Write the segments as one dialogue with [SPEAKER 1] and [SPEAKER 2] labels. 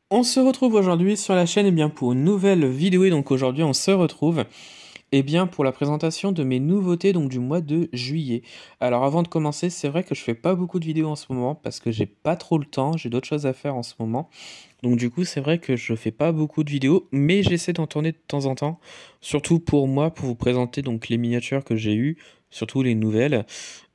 [SPEAKER 1] On se retrouve aujourd'hui sur la chaîne pour une nouvelle vidéo et donc aujourd'hui on se retrouve pour la présentation de mes nouveautés du mois de juillet. Alors avant de commencer, c'est vrai que je fais pas beaucoup de vidéos en ce moment parce que j'ai pas trop le temps, j'ai d'autres choses à faire en ce moment. Donc du coup, c'est vrai que je fais pas beaucoup de vidéos, mais j'essaie d'en tourner de temps en temps, surtout pour moi, pour vous présenter les miniatures que j'ai eues, surtout les nouvelles.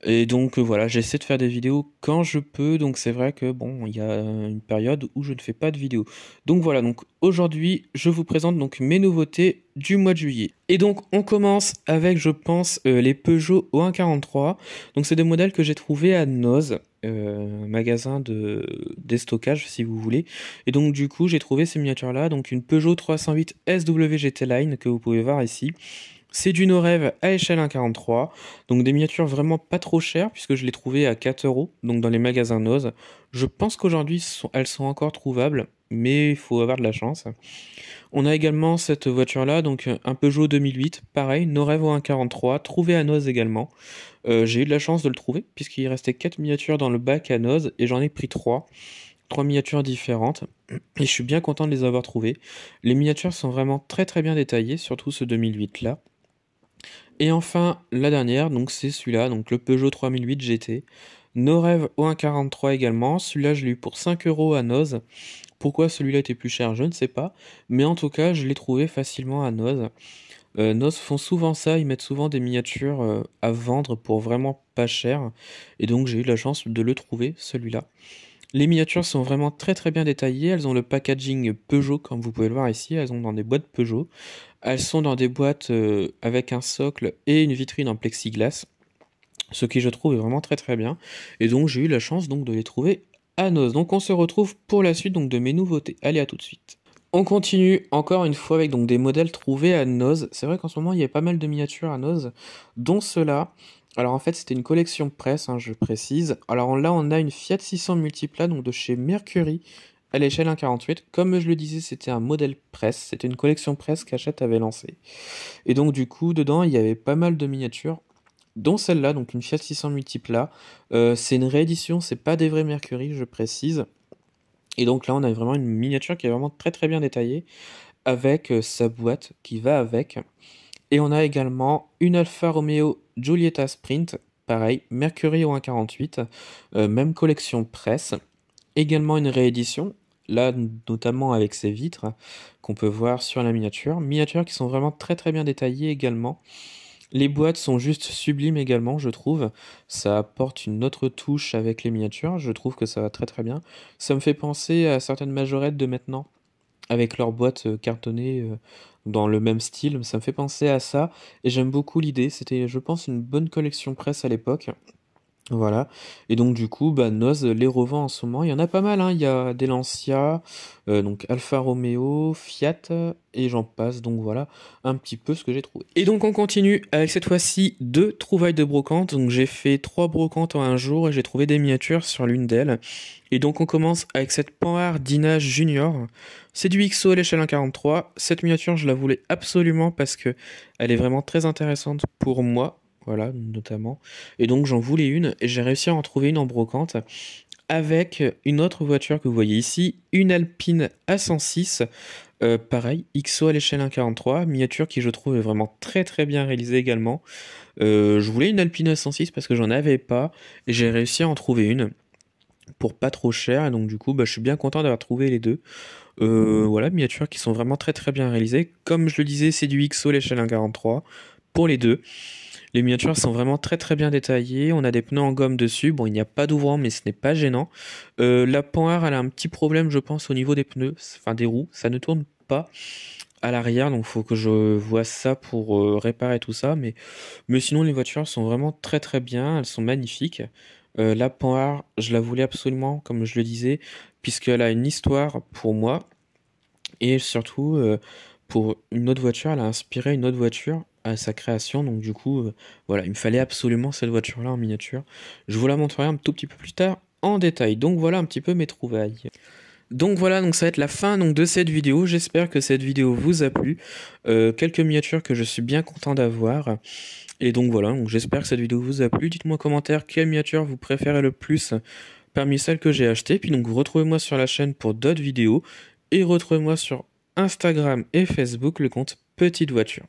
[SPEAKER 1] Et donc voilà, j'essaie de faire des vidéos quand je peux, donc c'est vrai que bon, il y a une période où je ne fais pas de vidéos. Donc voilà, donc aujourd'hui, je vous présente mes nouveautés du mois de juillet. Et donc on commence avec, je pense, les Peugeot O143. Donc c'est des modèles que j'ai trouvés à Noz, magasin de déstockage si vous voulez. Et donc du coup, j'ai trouvé ces miniatures là, donc une Peugeot 308 SWGT Line que vous pouvez voir ici. C'est du No-Rêve à échelle 1,43, donc des miniatures vraiment pas trop chères puisque je l'ai trouvé à 4 euros, donc dans les magasins Noz. Je pense qu'aujourd'hui elles sont encore trouvables, mais il faut avoir de la chance. On a également cette voiture là, donc un Peugeot 2008, pareil, No-Rêve au 1,43, trouvé à Noz également. J'ai eu de la chance de le trouver puisqu'il restait 4 miniatures dans le bac à Noz et j'en ai pris 3. 3 miniatures différentes et je suis bien content de les avoir trouvées. Les miniatures sont vraiment très très bien détaillées, surtout ce 2008 là. Et enfin, la dernière, donc c'est celui-là, donc le Peugeot 3008 GT. No Rêve au 1,43 également. Celui-là, je l'ai eu pour 5 euros à Noz. Pourquoi celui-là était plus cher, je ne sais pas. Mais en tout cas, je l'ai trouvé facilement à Noz. Noz font souvent ça, ils mettent souvent des miniatures à vendre pour vraiment pas cher. Et donc, j'ai eu la chance de le trouver, celui-là. Les miniatures sont vraiment très très bien détaillées, elles ont le packaging Peugeot comme vous pouvez le voir ici, elles sont dans des boîtes Peugeot. Elles sont dans des boîtes avec un socle et une vitrine en plexiglas, ce qui je trouve est vraiment très très bien. Et donc j'ai eu la chance de les trouver à Noz. Donc on se retrouve pour la suite de mes nouveautés. Allez, à tout de suite. On continue encore une fois avec des modèles trouvés à Noz. C'est vrai qu'en ce moment il y a pas mal de miniatures à Noz, dont ceux-là. Alors en fait c'était une collection presse, hein, je précise. Alors là on a une Fiat 600 Multipla de chez Mercury à l'échelle 1,48. Comme je le disais, c'était un modèle presse, c'était une collection presse qu'Hachette avait lancée. Et donc du coup dedans il y avait pas mal de miniatures, dont celle-là, donc une Fiat 600 Multipla. C'est une réédition, c'est pas des vrais Mercury, je précise. Et donc là on a vraiment une miniature qui est vraiment très très bien détaillée avec sa boîte qui va avec. Et on a également une Alfa Romeo Giulietta Sprint, pareil, Mercury au 1,48, même collection presse. Également une réédition, là notamment avec ses vitres qu'on peut voir sur la miniature. Miniatures qui sont vraiment très très bien détaillées également. Les boîtes sont juste sublimes également, je trouve. Ça apporte une autre touche avec les miniatures, je trouve que ça va très très bien. Ça me fait penser à certaines majorettes de maintenant avec leurs boîtes cartonnées dans le même style. Ça me fait penser à ça et j'aime beaucoup l'idée. C'était, je pense, une bonne collection presse à l'époque. Voilà. Et donc du coup, Noz les revend en ce moment. Il y en a pas mal, hein. Il y a des Lancia, donc Alfa Romeo, Fiat, et j'en passe. Donc voilà un petit peu ce que j'ai trouvé. Et donc on continue avec cette fois-ci deux trouvailles de brocantes. Donc j'ai fait 3 brocantes en un jour et j'ai trouvé des miniatures sur l'une d'elles. Et donc on commence avec cette Panhard Dinah Junior. C'est du XO à l'échelle 1,43. Cette miniature, je la voulais absolument parce que elle est vraiment très intéressante pour moi. Voilà, notamment. Et donc j'en voulais une et j'ai réussi à en trouver une en brocante avec une autre voiture que vous voyez ici, une Alpine A106, pareil, XO à l'échelle 1,43, miniature qui je trouve est vraiment très très bien réalisée également. Je voulais une Alpine A106 parce que j'en avais pas et j'ai réussi à en trouver une pour pas trop cher et donc du coup je suis bien content d'avoir trouvé les deux. Voilà, miniatures qui sont vraiment très très bien réalisées. Comme je le disais, c'est du XO à l'échelle 1,43 pour les deux. Les miniatures sont vraiment très très bien détaillées. On a des pneus en gomme dessus. Bon, il n'y a pas d'ouvrant, mais ce n'est pas gênant. La Panhard, elle a un petit problème, je pense, au niveau des pneus, enfin des roues. Ça ne tourne pas à l'arrière, donc il faut que je vois ça pour réparer tout ça. Mais sinon, les voitures sont vraiment très très bien. Elles sont magnifiques. La Panhard, je la voulais absolument, comme je le disais, puisqu'elle a une histoire pour moi. Et surtout, pour une autre voiture, elle a inspiré une autre voiture à sa création. Donc du coup, voilà, il me fallait absolument cette voiture-là en miniature. Je vous la montrerai un tout petit peu plus tard en détail. Donc voilà un petit peu mes trouvailles. Donc voilà, donc ça va être la fin de cette vidéo. J'espère que cette vidéo vous a plu. Quelques miniatures que je suis bien content d'avoir. Et donc voilà, donc j'espère que cette vidéo vous a plu. Dites-moi en commentaire quelle miniature vous préférez le plus parmi celles que j'ai achetées. Puis donc retrouvez-moi sur la chaîne pour d'autres vidéos. Et retrouvez-moi sur Instagram et Facebook, le compte Petite Voiture.